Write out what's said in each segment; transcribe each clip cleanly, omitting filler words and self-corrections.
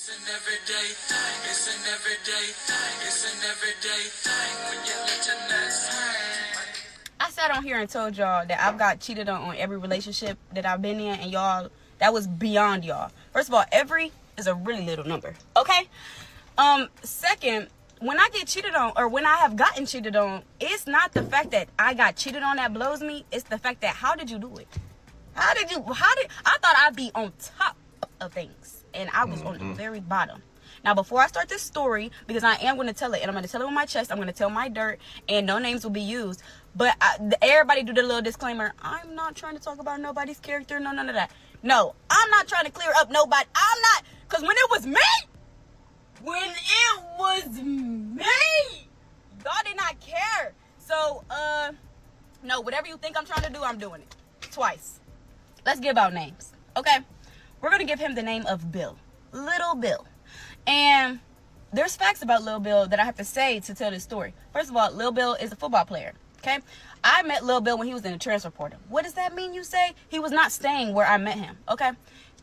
It's an everyday thing. It's an everyday thing. It's an everyday thing when you let your nuts hang. I sat on here and told y'all that I've got cheated on every relationship that I've been in, and y'all, that was beyond y'all. First of all, every is a really little number, okay? Second, when I get cheated on, or when I have gotten cheated on, it's not the fact that I got cheated on that blows me. It's the fact that, how did you do it? I thought I'd be on top of things, and I was on the very bottom. Now, before I start this story, because I am going to tell it, and I'm going to tell it with my chest, I'm going to tell my dirt, and no names will be used. But everybody do the little disclaimer. I'm not trying to talk about nobody's character. No, none of that. No, I'm not trying to clear up nobody. I'm not. Because when it was me, y'all did not care. So, no, whatever you think I'm trying to do, I'm doing it. Twice. Let's give out names. Okay? We're going to give him the name of Bill. Little Bill. And there's facts about Lil Bill that I have to say to tell this story. First of all, Lil Bill is a football player. Okay? I met Lil Bill when he was in the transfer portal. What does that mean, you say? He was not staying where I met him. Okay?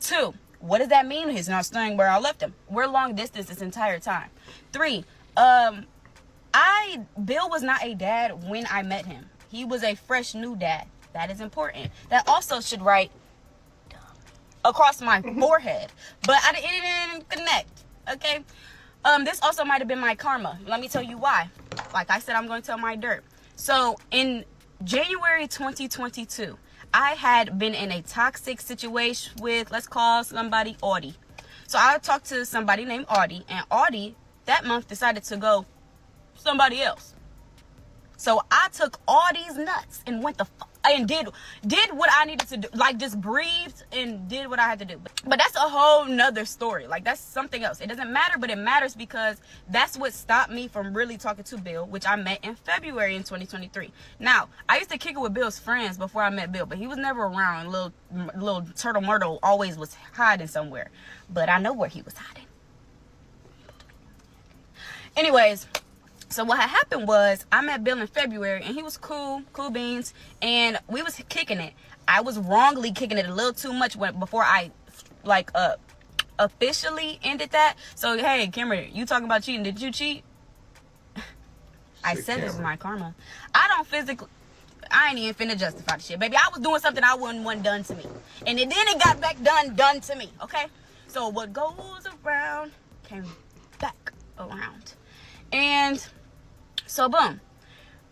2, what does that mean? He's not staying where I left him. We're long distance this entire time. 3, Bill was not a dad when I met him. He was a fresh new dad. That is important. That also should write across my forehead. But it didn't connect. Okay? This also might have been my karma. Let me tell you why. Like I said, I'm going to tell my dirt. So, in January 2022, I had been in a toxic situation with, let's call somebody Audie. So, I talked to somebody named Audie, and Audie, that month, decided to go somebody else. So, I took Audie's nuts and went the fuck and did what I needed to do. Like, just breathed and did what I had to do. But that's a whole nother story. Like, that's something else. It doesn't matter, but it matters because that's what stopped me from really talking to Bill, which I met in February in 2023. Now, I used to kick it with Bill's friends before I met Bill, but he was never around. Little Turtle Myrtle always was hiding somewhere. But I know where he was hiding. Anyways, so what had happened was I met Bill in February, and he was cool beans, and we was kicking it. I was wrongly kicking it a little too much before I officially ended that. So, hey, Kimberly, you talking about cheating? Did you cheat? I said this is my karma. I ain't even finna justify the shit, baby. I was doing something I wouldn't want done to me, and then it got back done to me. Okay, so what goes around came back around, and so boom.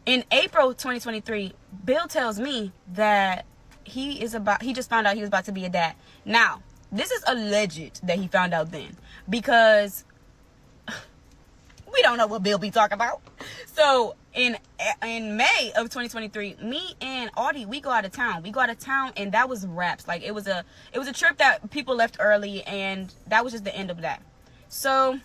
In April 2023, Bill tells me that he just found out he was about to be a dad. Now, this is alleged that he found out then, because we don't know what Bill be talking about. So in May of 2023, me and Audie, we go out of town. And that was wraps. Like, it was a trip that people left early, and that was just the end of that. So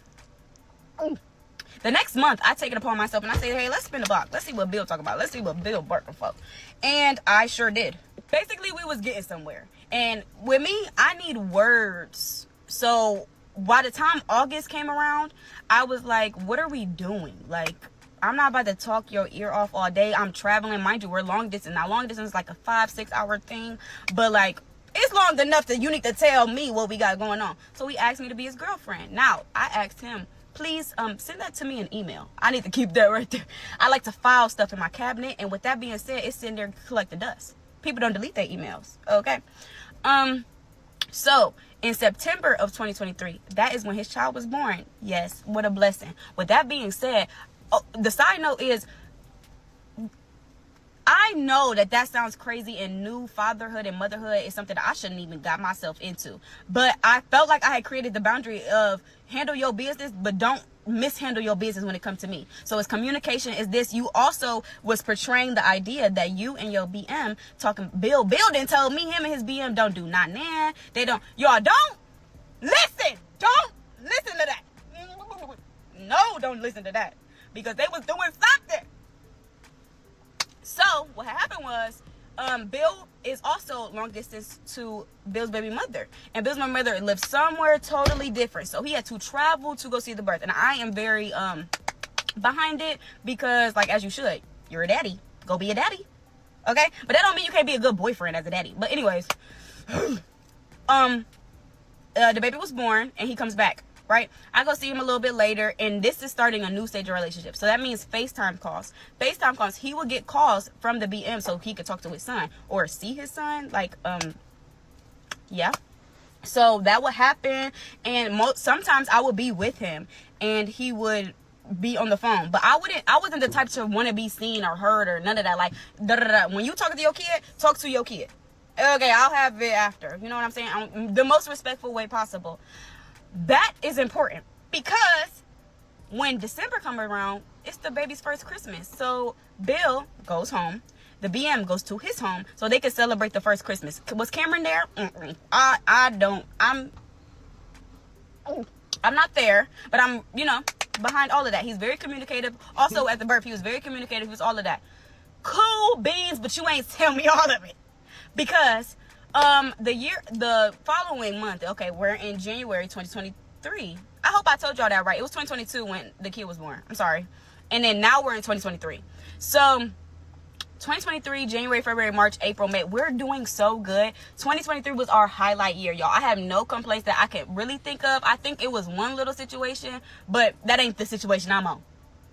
the next month, I take it upon myself and I say, hey, let's spin the block. Let's see what Bill talking about. Let's see what Bill barking for. And I sure did. Basically, we was getting somewhere. And with me, I need words. So by the time August came around, I was like, what are we doing? Like, I'm not about to talk your ear off all day. I'm traveling. Mind you, we're long distance. Now, long distance is like a 5-6 hour thing. But like, it's long enough that you need to tell me what we got going on. So he asked me to be his girlfriend. Now, I asked him, please send that to me in email. I need to keep that right there. I like to file stuff in my cabinet, and with that being said, it's sitting there to collect the dust. People don't delete their emails, okay? So in September of 2023, that is when his child was born. Yes, what a blessing. With that being said, the side note is, I know that sounds crazy, and new fatherhood and motherhood is something that I shouldn't even got myself into. But I felt like I had created the boundary of handle your business, but don't mishandle your business when it comes to me. So it's communication is this. You also was portraying the idea that you and your BM talking. Bill didn't tell me him and his BM don't do not nah. They don't. Y'all don't listen. Don't listen to that. No, don't listen to that, because they was doing something. So what happened was, Bill is also long distance to Bill's baby mother, and Bill's baby mother lives somewhere totally different. So he had to travel to go see the birth, and I am very behind it, because like, as you should, you're a daddy, go be a daddy, okay? But that don't mean you can't be a good boyfriend as a daddy. But anyways, the baby was born, and he comes back. right? I go see him a little bit later, and this is starting a new stage of relationship. So that means FaceTime calls. FaceTime calls, he will get calls from the BM so he could talk to his son or see his son. Like, yeah. So that would happen, and sometimes I would be with him, and he would be on the phone. But I wasn't the type to want to be seen or heard or none of that. Like, when you talk to your kid, talk to your kid. Okay, I'll have it after. You know what I'm saying? The most respectful way possible. That is important because when December comes around, it's the baby's first Christmas. So Bill goes home. The BM goes to his home so they can celebrate the first Christmas. Was Cameron there? I'm not there, but I'm, behind all of that. He's very communicative. Also at the birth, he was very communicative. He was all of that. Cool beans, but you ain't tell me all of it. Because the following month, okay, we're in January 2023. I hope I told y'all that right. It was 2022 when the kid was born. I'm sorry. And then now we're in 2023. So 2023, January, February, March, April, May, we're doing so good. 2023 was our highlight year, y'all. I have no complaints that I can really think of. I think it was one little situation, but that ain't the situation I'm on.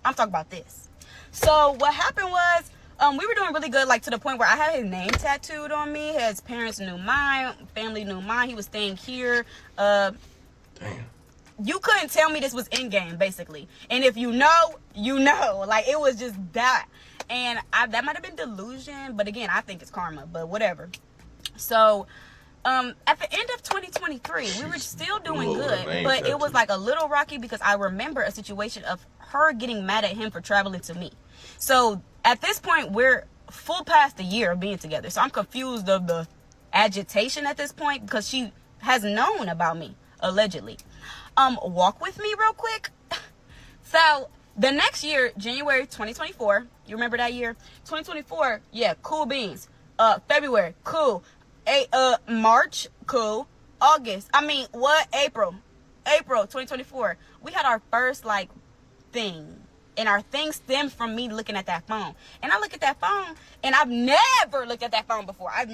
I'm talking about this. So what happened was, we were doing really good, like to the point where I had his name tattooed on me. His parents knew mine, family knew mine. He was staying here. Damn. You couldn't tell me this was in game, basically. And if you know, you know. Like, it was just that. And that might have been delusion, but again, I think it's karma, but whatever. So, at the end of 2023, we were still doing good, but it was like a little rocky because I remember a situation of her getting mad at him for traveling to me. So at this point, we're full past a year of being together. So I'm confused of the agitation at this point because she has known about me, allegedly. Walk with me real quick. So the next year, January 2024, you remember that year? 2024, yeah, cool beans. February, cool. March, cool. April 2024. We had our first, thing. And our thing stemmed from me looking at that phone. And I look at that phone, and I've never looked at that phone before. And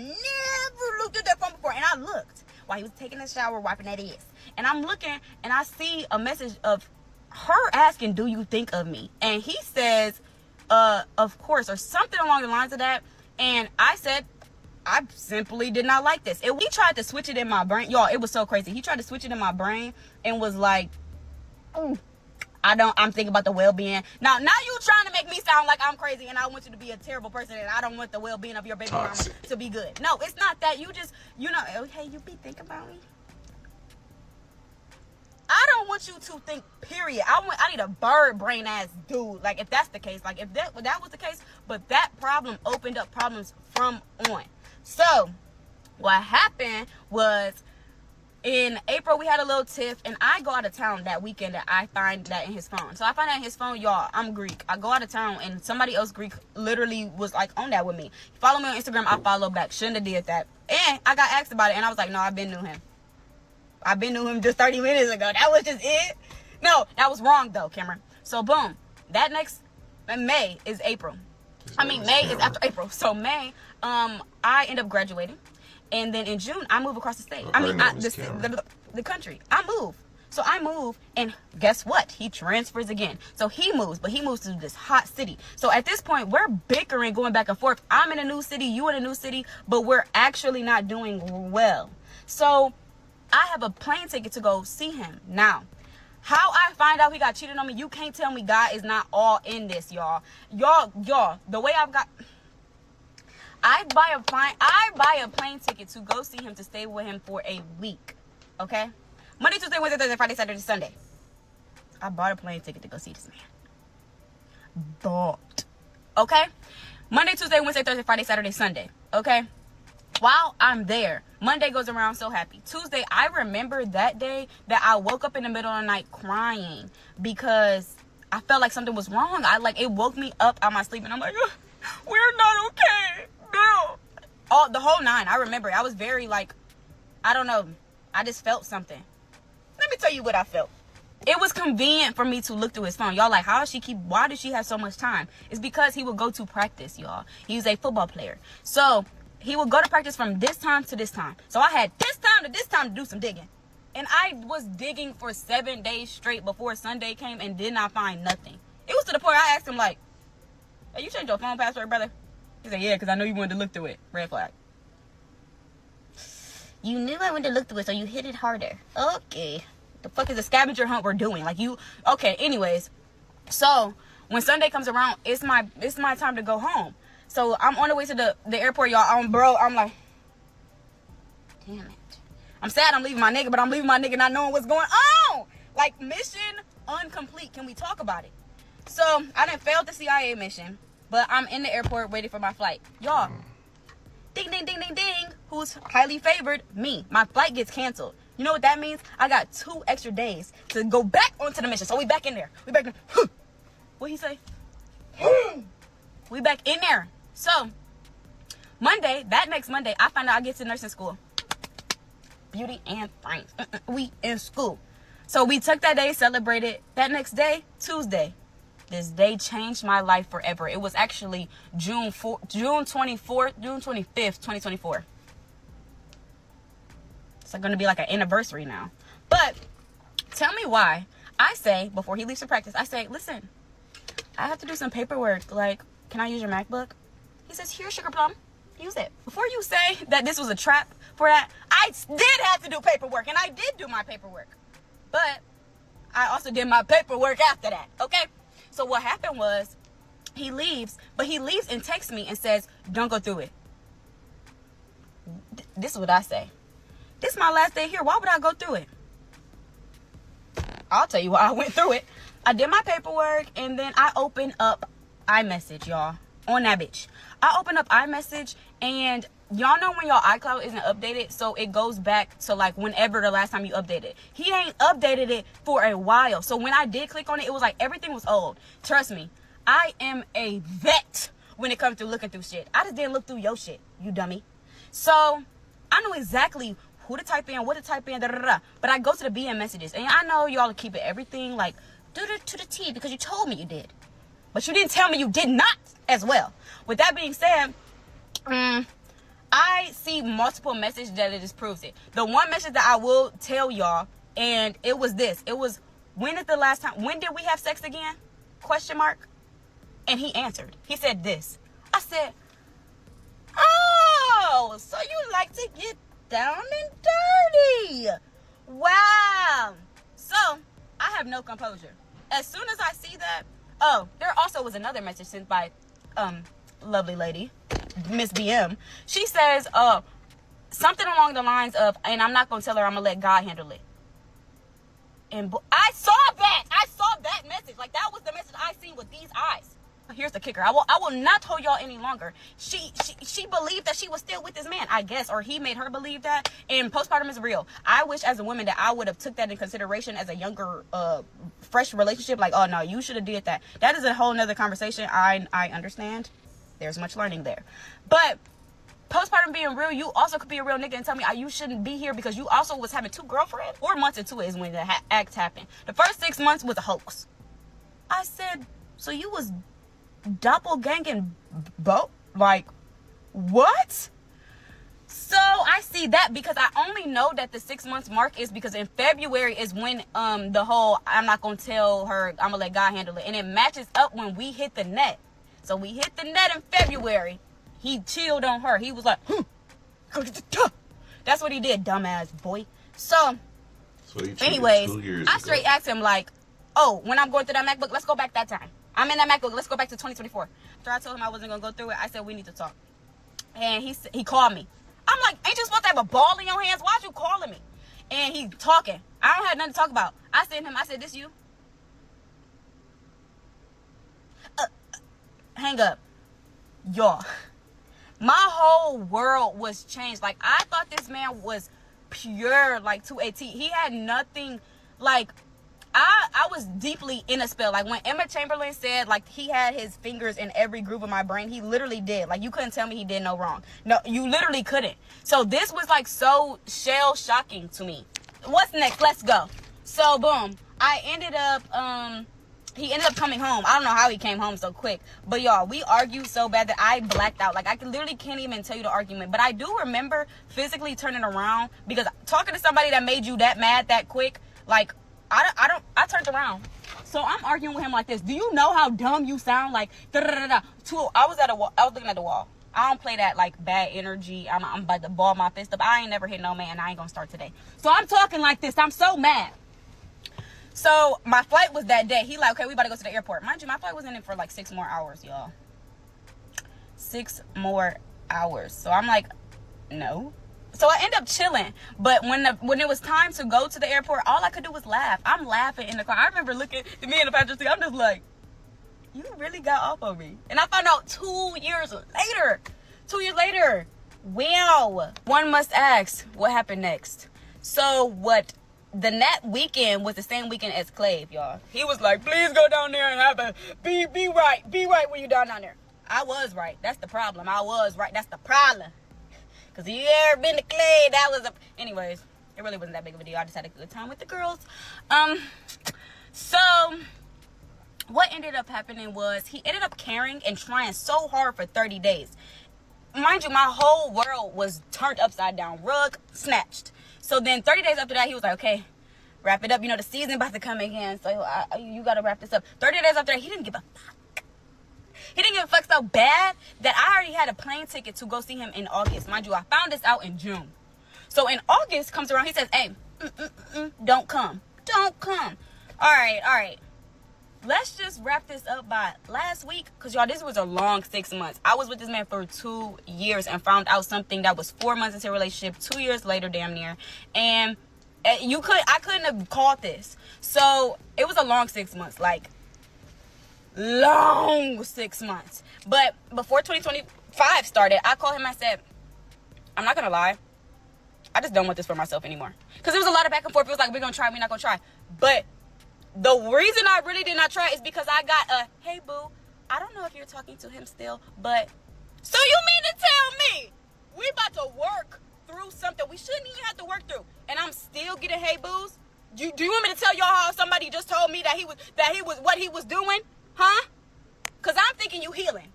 I looked while he was taking a shower, wiping that ass. And I'm looking, and I see a message of her asking, do you think of me? And he says, of course, or something along the lines of that. And I said, I simply did not like this. He tried to switch it in my brain. Y'all, it was so crazy. He tried to switch it in my brain and was like, I'm thinking about the well-being. Now you trying to make me sound like I'm crazy and I want you to be a terrible person and I don't want the well-being of your baby mama to be good. No, it's not that. You just, hey, you be thinking about me. I don't want you to think, period. I need a bird brain ass dude. Like, if that's the case, like if that was the case, but that problem opened up problems from on. So what happened was, in April, we had a little tiff, and I go out of town that weekend, and I find that in his phone. So I find that in his phone, y'all, I'm Greek. I go out of town, and somebody else Greek literally was, on that with me. Follow me on Instagram, I follow back. Shouldn't have did that. And I got asked about it, and I was like, no, I've been knew him just 30 minutes ago. That was just it. No, that was wrong, though, Cameron. So, boom. That next May is April. May is after April. So, May, I end up graduating. And then in June, I move across the state. The country. I move. So I move, and guess what? He transfers again. So he moves, but he moves to this hot city. So at this point, we're bickering, going back and forth. I'm in a new city, you in a new city, but we're actually not doing well. So I have a plane ticket to go see him. Now, how I find out he got cheated on me, you can't tell me God is not all in this, y'all. Y'all, the way I buy a plane ticket to go see him, to stay with him for a week. Okay? Monday, Tuesday, Wednesday, Thursday, Friday, Saturday, Sunday. I bought a plane ticket to go see this man. Bought. Okay? Monday, Tuesday, Wednesday, Thursday, Friday, Saturday, Sunday. Okay? While I'm there, Monday goes around, so happy. Tuesday, I remember that day that I woke up in the middle of the night crying because I felt like something was wrong. It woke me up out of my sleep, and I'm like, we're not okay. No. The whole nine. I remember. I was very I don't know. I just felt something. Let me tell you what I felt. It was convenient for me to look through his phone. Y'all, why does she have so much time? It's because he would go to practice, y'all. He's a football player. So he would go to practice from this time to this time. So I had this time to do some digging. And I was digging for 7 days straight before Sunday came and did not find nothing. It was to the point I asked him, like, hey, you changed your phone password, brother? He said, yeah, because I know you wanted to look through it. Red flag. You knew I wanted to look through it, so you hit it harder. Okay. The fuck is a scavenger hunt we're doing? Like, you... Okay, anyways. So, when Sunday comes around, it's my time to go home. So, I'm on the way to the airport, y'all. I'm like... Damn it. I'm sad I'm leaving my nigga, but I'm leaving my nigga not knowing what's going on. Like, mission incomplete. Can we talk about it? So, I done failed the CIA mission, but I'm in the airport waiting for my flight. Y'all, ding, ding, ding, ding, ding. Who's highly favored? Me. My flight gets canceled. You know what that means? I got 2 extra days to go back onto the mission. So, we back in there. We back in. What'd he say? We back in there. So, Monday, that next Monday, I find out I get to nursing school. Beauty and brains. We in school. So we took that day, celebrated. That next day, Tuesday. This day changed my life forever. It was actually June 25th, 2024. It's going to be like an anniversary now. But tell me why. I say, before he leaves for practice, I say, listen, I have to do some paperwork. Like, can I use your MacBook? He says, here, sugar plum. Use it. Before you say that this was a trap for that, I did have to do paperwork, and I did do my paperwork. But I also did my paperwork after that, okay? So what happened was, he leaves, but he leaves and texts me and says, don't go through it. This is what I say. This is my last day here. Why would I go through it? I'll tell you why I went through it. I did my paperwork, and then I opened up iMessage, y'all. On that bitch. I opened up iMessage, and y'all know when your iCloud isn't updated, so it goes back to like whenever the last time you updated. He ain't updated it for a while. So when I did click on it, it was like everything was old. Trust me, I am a vet when it comes to looking through shit. I just didn't look through your shit, you dummy. So I know exactly who to type in, what to type in, but I go to the BM messages, and I know y'all keep it everything like to the T because you told me you did. But you didn't tell me you did not as well. With that being said, I see multiple messages that it just proves it. The one message that I will tell y'all, and it was this. It was, when did we have sex again? Question mark. And he answered. He said this. I said, oh, so you like to get down and dirty. Wow. So, I have no composure. As soon as I see that, oh, there also was another message sent by lovely lady, Miss BM. She says something along the lines of, and I'm not going to tell her, I'm going to let God handle it. And I saw that message. Like, that was the message I seen with these eyes. Here's the kicker. I will not hold y'all any longer. She believed that she was still with this man, I guess, or he made her believe that. And postpartum is real. I wish as a woman that I would have took that in consideration as a younger, fresh relationship. Like, oh no, you should have did that. That is a whole nother conversation. I understand. There's much learning there. But postpartum being real, you also could be a real nigga and tell me you shouldn't be here because you also was having 2 girlfriends. 4 months into it is when the act happened. The first 6 months was a hoax. I said, so you was doppelganging both? Like, what? So I see that because I only know that the 6 months mark is because in February is when the whole I'm not gonna tell her, I'm gonna let God handle it, and it matches up when we hit the net. So we hit the net in February. He chilled on her. He was like, that's what he did, dumbass boy. So anyways, I straight asked him like, oh, when I'm going through that MacBook, let's go back that time. I'm in that MacBook. Let's go back to 2024. After I told him I wasn't going to go through it, I said, we need to talk. And he called me. I'm like, ain't you supposed to have a ball in your hands? Why'd you calling me? And he talking. I don't have nothing to talk about. I said to him, I said, this you? Hang up. Y'all. My whole world was changed. Like, I thought this man was pure, like, to a T. He had nothing, like... I was deeply in a spell. Like when Emma Chamberlain said like he had his fingers in every groove of my brain, he literally did. Like you couldn't tell me he did no wrong. No, you literally couldn't. So this was like so shell shocking to me. What's next? Let's go. So boom, I ended up he ended up coming home. I don't know how he came home so quick. But y'all, we argued so bad that I blacked out. Like, I literally can't even tell you the argument. But I do remember physically turning around, because talking to somebody that made you that mad that quick, like, I turned around. So I'm arguing with him like this. Do you know how dumb you sound? Like, da-da-da-da. I was looking at the wall. I don't play that, like, bad energy. I'm about to ball my fist up. I ain't never hit no man. I ain't gonna start today. So I'm talking like this. I'm so mad. So my flight was that day. He like, okay, we about to go to the airport. Mind you, my flight was in it for like 6 more hours, y'all. 6 more hours. So I'm like, no. So I end up chilling. But when it was time to go to the airport, all I could do was laugh. I'm laughing in the car. I remember looking at me in the passenger seat. I'm just like, you really got off on me. And I found out 2 years later. 2 years later. Wow. One must ask, what happened next? So that weekend was the same weekend as Clave, y'all. He was like, please go down there and have a be right when you down there. I was right. That's the problem. I was right. That's the problem. Because you ever been to Clave, that was anyways, it really wasn't that big of a deal. I just had a good time with the girls. So what ended up happening was he ended up caring and trying so hard for 30 days. Mind you, my whole world was turned upside down. Rug snatched. So then 30 days after that, he was like, okay, wrap it up. You know, the season about to come again. So you got to wrap this up. 30 days after that, he didn't give a fuck. He didn't give a fuck so bad that I already had a plane ticket to go see him in August. Mind you, I found this out in June. So in August comes around, he says, hey, don't come. Don't come. All right. Let's just wrap this up by last week. Because, y'all, this was a long 6 months. I was with this man for 2 years and found out something that was 4 months into a relationship. 2 years later, damn near. And I couldn't have called this. So it was a long 6 months. Like, long 6 months. But before 2025 started, I called him and I said, I'm not going to lie. I just don't want this for myself anymore. Because there was a lot of back and forth. It was like, we're going to try, we're not going to try. But the reason I really did not try is because I got a, hey, boo, I don't know if you're talking to him still, but, so you mean to tell me we about to work through something we shouldn't even have to work through, and I'm still getting hey, boos? Do you want me to tell y'all how somebody just told me that he was what he was doing? Huh? Because I'm thinking you healing,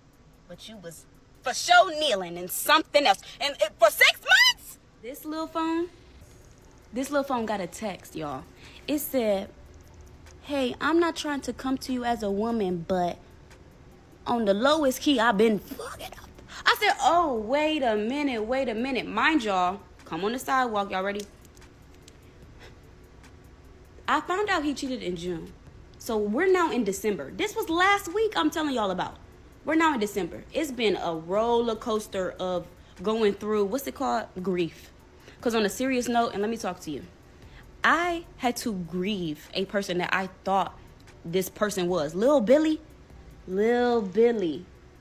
but you was for sure kneeling and something else. And for 6 months? This little phone got a text, y'all. It said, hey, I'm not trying to come to you as a woman, but on the lowest key, I've been fucking up. I said, oh, wait a minute. Mind y'all, come on the sidewalk. Y'all ready? I found out he cheated in June. So we're now in December. This was last week I'm telling y'all about. We're now in December. It's been a roller coaster of going through, what's it called? Grief. Because on a serious note, and let me talk to you. I had to grieve a person that I thought this person was. Lil Billy.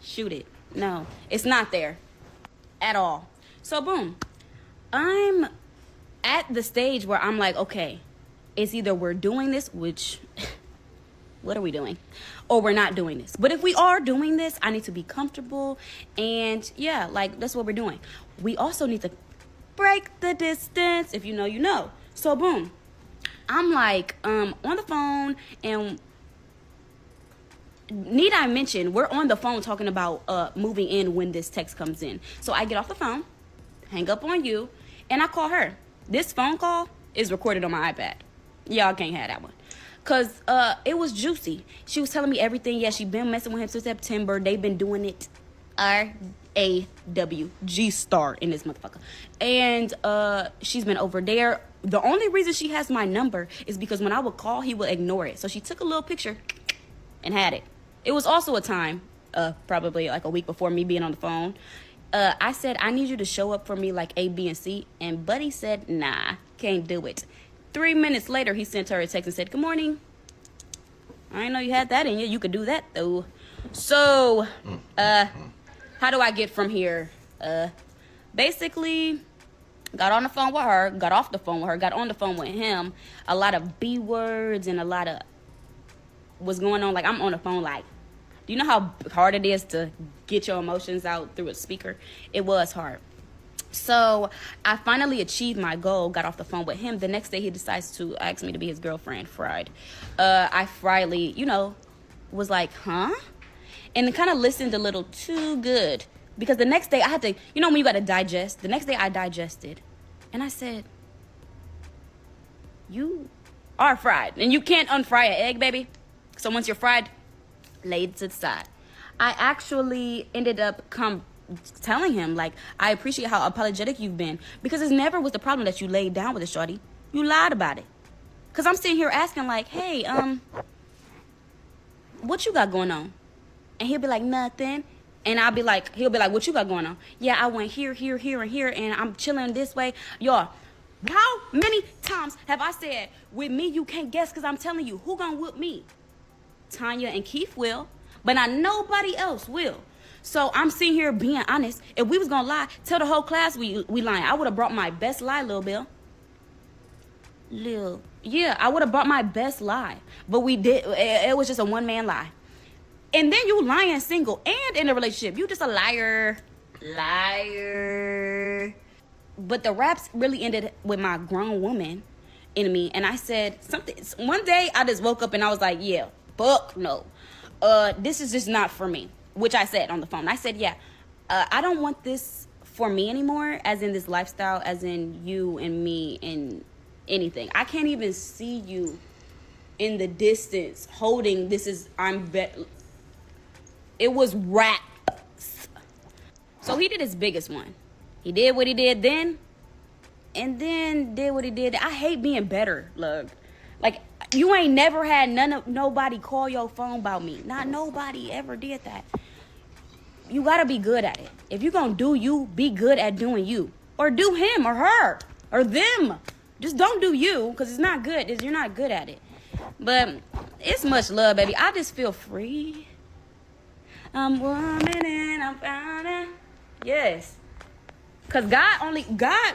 Shoot it. No, it's not there at all. So boom. I'm at the stage where I'm like, okay, it's either we're doing this, which, what are we doing? Or we're not doing this. But if we are doing this, I need to be comfortable. And yeah, like that's what we're doing. We also need to break the distance. If you know, you know. So boom, I'm like on the phone, and need I mention, we're on the phone talking about moving in when this text comes in. So I get off the phone, hang up on you, and I call her. This phone call is recorded on my iPad. Y'all can't have that one. Because it was juicy. She was telling me everything. Yeah, she been messing with him since September. They've been doing it R-A-W-G star in this motherfucker. And she's been over there. The only reason she has my number is because when I would call, he would ignore it. So she took a little picture and had it. It was also a time, probably like a week before me being on the phone. I said, I need you to show up for me like A, B, and C. And Buddy said, nah, can't do it. 3 minutes later, he sent her a text and said, good morning. I didn't know you had that in you. You could do that, though. So, how do I get from here? Basically, got on the phone with her, got off the phone with her, got on the phone with him. A lot of B words and a lot of what's going on. Like, I'm on the phone like, do you know how hard it is to get your emotions out through a speaker? It was hard. So I finally achieved my goal, got off the phone with him. The next day he decides to ask me to be his girlfriend, fried. I friedly, was like, huh? And kind of listened a little too good. Because the next day I had to, you know when you got to digest? The next day I digested. And I said, you are fried. And you can't unfry an egg, baby. So once you're fried, lay it to the side. I actually ended up telling him, like, I appreciate how apologetic you've been. Because it never was the problem that you laid down with a shorty. You lied about it. Because I'm sitting here asking, like, hey, what you got going on? And he'll be like, nothing. And he'll be like, what you got going on? Yeah, I went here, here, here, and here, and I'm chilling this way. Y'all, how many times have I said, with me, you can't guess, because I'm telling you, who gonna whoop me? Tanya and Keith will, but not nobody else will. So I'm sitting here being honest. If we was gonna lie, tell the whole class we lying. I would have brought my best lie, Lil Bill. Yeah, I would have brought my best lie. But we did, it was just a one-man lie. And then you lying single and in a relationship. You just a liar. But the raps really ended with my grown woman in me. And I said something. One day I just woke up and I was like, yeah, fuck no. This is just not for me. Which I said on the phone. I said, yeah, I don't want this for me anymore. As in this lifestyle, as in you and me and anything. I can't even see you in the distance holding it was raps. So he did his biggest one. He did what he did then, and then did what he did. I hate being better, look. Like, you ain't never had nobody call your phone about me. Not nobody ever did that. You gotta be good at it. If you gonna do you, be good at doing you. Or do him or her or them. Just don't do you, because it's not good. You're not good at it. But it's much love, baby. I just feel free. I'm woman and I'm found. Yes. Because God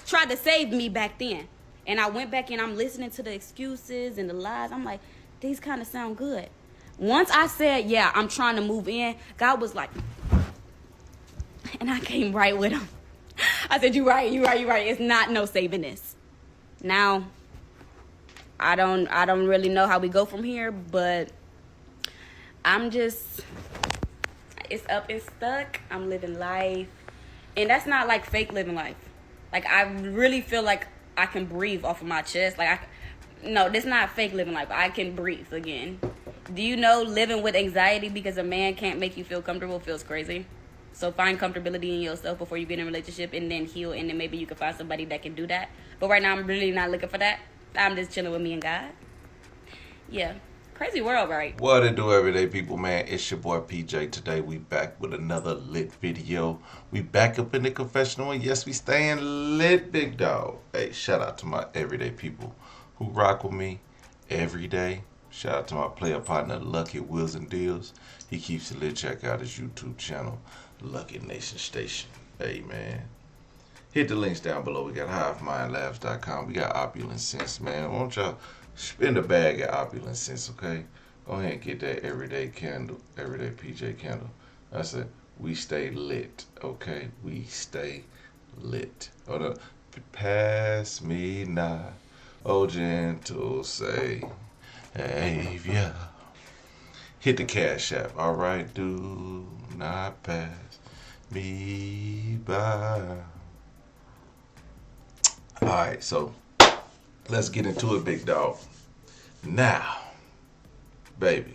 tried to save me back then. And I went back and I'm listening to the excuses and the lies. I'm like, these kind of sound good. Once I said, yeah, I'm trying to move in, God was like, and I came right with him. I said, you right. It's not no saving this. Now, I don't really know how we go from here, but it's up and stuck. I'm living life. And that's not like fake living life. Like, I really feel like I can breathe off of my chest. No, this not fake living life. I can breathe again. Do you know living with anxiety because a man can't make you feel comfortable feels crazy? So find comfortability in yourself before you get in a relationship and then heal, and then maybe you can find somebody that can do that. But right now, I'm really not looking for that. I'm just chilling with me and God. Yeah. Crazy world, right? What it do, everyday people, man? It's your boy PJ. Today we back with another lit video. We back up in the confessional, and yes, we staying lit, big dog. Hey, shout out to my everyday people who rock with me every day. Shout out to my player partner, Lucky Wheels and Deals. He keeps it lit. Check out his YouTube channel, Lucky Nation Station. Hey, man. Hit the links down below. We got HiveMindLabs.com. We got Opulence Scents, man. Why don't y'all spend a bag at Opulence Scents, okay? Go ahead and get that everyday candle, everyday PJ candle. I said, we stay lit, okay? We stay lit. Hold up. Pass me not, oh gentle Savior. Hit the Cashapp, all right? Do not pass me by. All right, so let's get into it, big dog. Now, baby,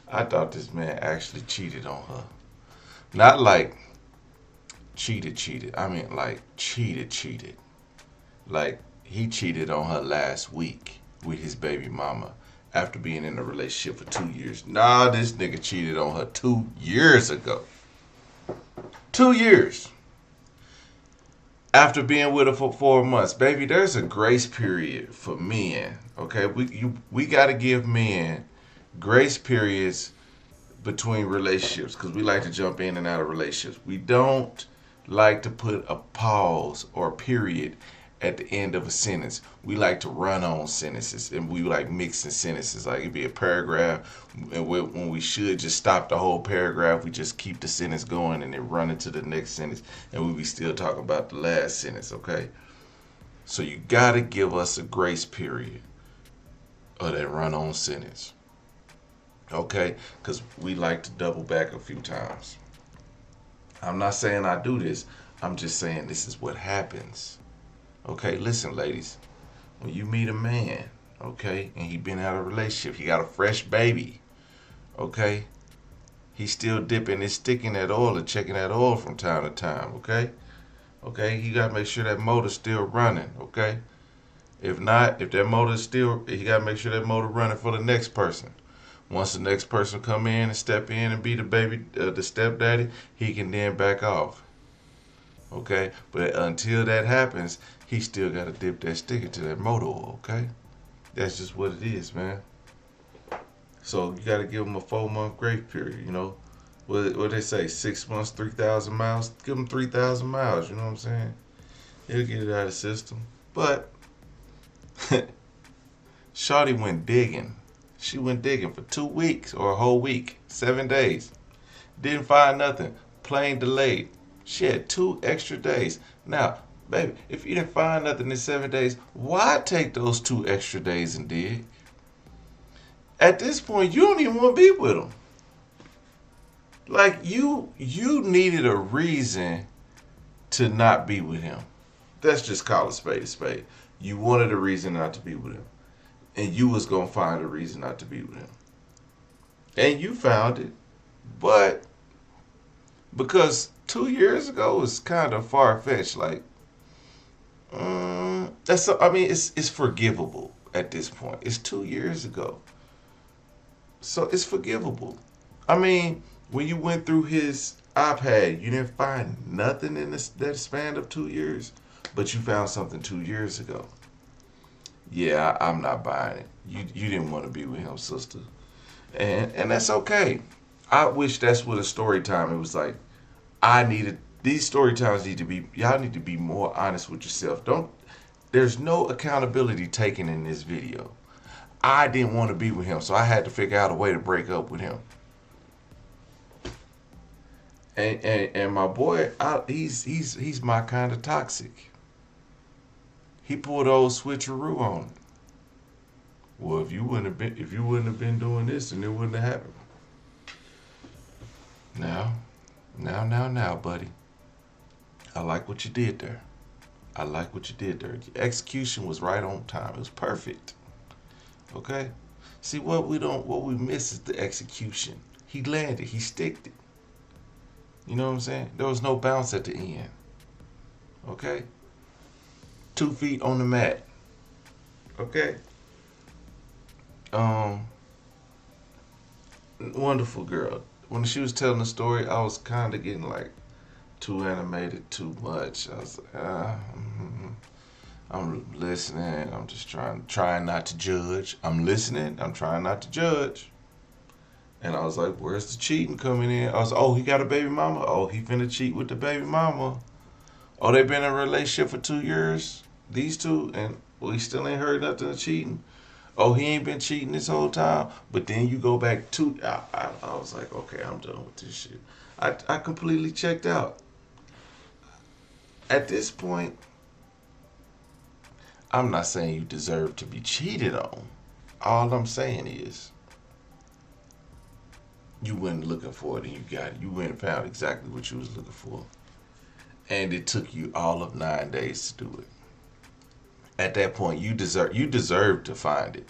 I thought this man actually cheated on her. Not like cheated. I mean, like cheated. Like, he cheated on her last week with his baby mama after being in a relationship for 2 years. Nah, this nigga cheated on her 2 years ago. 2 years. After being with her for 4 months. Baby, there's a grace period for men. Okay, we got to give men grace periods between relationships, because we like to jump in and out of relationships. We don't like to put a pause or a period at the end of a sentence. We like to run on sentences, and we like mixing sentences. Like, it'd be a paragraph, and when we should just stop the whole paragraph, we just keep the sentence going and then run into the next sentence, and we be still talking about the last sentence, okay? So you gotta give us a grace period of that run on sentence. Okay? Because we like to double back a few times. I'm not saying I do this. I'm just saying this is what happens. Okay? Listen, ladies. When you meet a man, okay, and he been out of a relationship, he got a fresh baby, okay? He's still dipping his stick in that oil and checking that oil from time to time, okay? Okay, he gotta make sure that motor's still running, okay? If not, if that motor's still, he gotta make sure that motor running for the next person. Once the next person come in and step in and be the baby, the stepdaddy, he can then back off, okay? But until that happens, he still gotta dip that stick into that motor oil, okay? That's just what it is, man. So you gotta give him a 4-month grace period, you know? What they say, 6 months, 3,000 miles? Give him 3,000 miles, you know what I'm saying? He'll get it out of the system. But Shawty went digging. She went digging for 2 weeks or a whole week, 7 days. Didn't find nothing. Plane delayed. She had 2 extra days. Now, baby, if you didn't find nothing in 7 days, why take those 2 extra days and dig? At this point, you don't even want to be with him. Like you needed a reason to not be with him. Let's just call a spade a spade. You wanted a reason not to be with him. And you was going to find a reason not to be with him. And you found it. But because 2 years ago was kind of far-fetched. Like, it's forgivable at this point. It's 2 years ago. So it's forgivable. I mean, when you went through his iPad, you didn't find nothing in that span of 2 years, but you found something 2 years ago. Yeah, I'm not buying it. You didn't want to be with him, sister, and that's okay. I wish that's what a story time. It was like these story times need to be. Y'all need to be more honest with yourself. There's no accountability taken in this video. I didn't want to be with him, so I had to figure out a way to break up with him. And my boy, he's my kind of toxic. He pulled old switcheroo on it. Well, if you wouldn't have been doing this, then it wouldn't have happened. Now, buddy. I like what you did there. The execution was right on time. It was perfect. Okay? See, what we miss is the execution. He landed. He sticked it. You know what I'm saying? There was no bounce at the end. Okay? 2 feet on the mat. Okay? Wonderful girl. When she was telling the story, I was kind of getting like too animated, too much. I was like, I'm listening. I'm just trying not to judge. I'm listening. I'm trying not to judge. And I was like, where's the cheating coming in? I was like, oh, he got a baby mama? Oh, he finna cheat with the baby mama. Oh, they been in a relationship for 2 years? These two? And we still ain't heard nothing of cheating? Oh, he ain't been cheating this whole time? But then you go back to... I was like, okay, I'm done with this shit. I completely checked out. At this point, I'm not saying you deserve to be cheated on. All I'm saying is you went looking for it and you got it. You went and found exactly what you was looking for. And it took you all of 9 days to do it. At that point, you deserve to find it.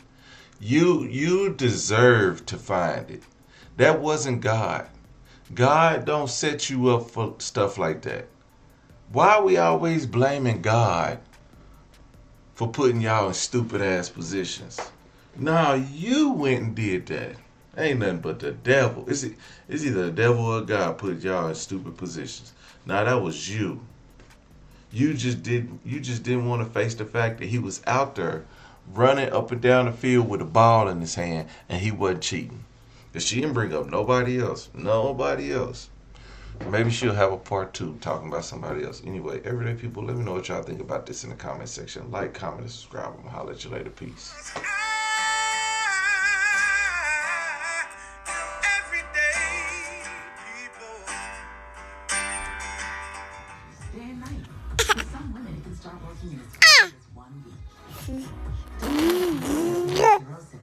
You deserve to find it. That wasn't God. God don't set you up for stuff like that. Why are we always blaming God for putting y'all in stupid ass positions? Nah, you went and did that. Ain't nothing but the devil. It's either the devil or God put y'all in stupid positions. Nah, that was you. You just didn't want to face the fact that he was out there running up and down the field with a ball in his hand and he wasn't cheating. Because she didn't bring up nobody else. Nobody else. Maybe she'll have a part 2 talking about somebody else. Anyway, everyday people, let me know what y'all think about this in the comment section. Like, comment, and subscribe. I'm going to holler at you later. Peace.